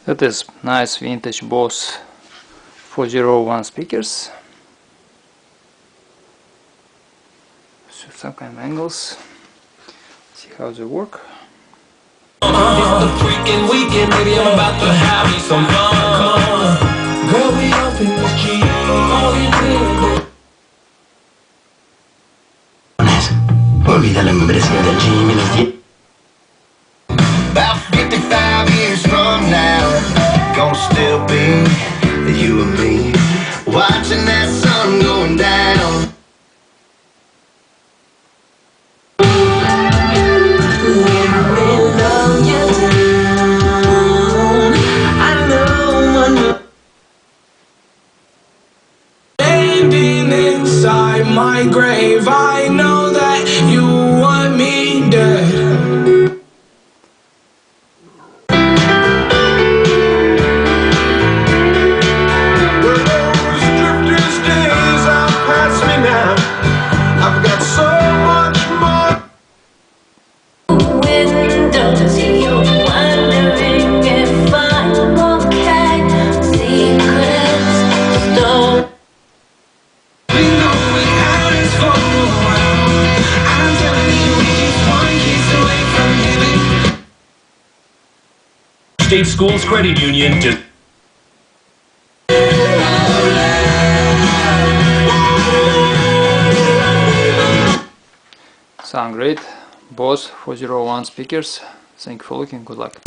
That is nice vintage Bose 401 speakers. So some kind of angles. See how they work. It's the freaking weekend, baby. I'm about to have me some fun. Girl, we up in this G. All we do. Olvida la membresía del gym y los 10. About 55 years from now, gonna still be you and me, watching that sun going down. Standing inside my grave, I know that you want me dead. Those drifter's days are past me now. I've got so much more. Windows, you're wondering if I'm okay. Secrets stolen. We know we had this for a while. I'm telling you, we just one kiss away from heaven. State Schools Credit Union just Sound great. Bose 401 speakers. Thank you for looking. Good luck.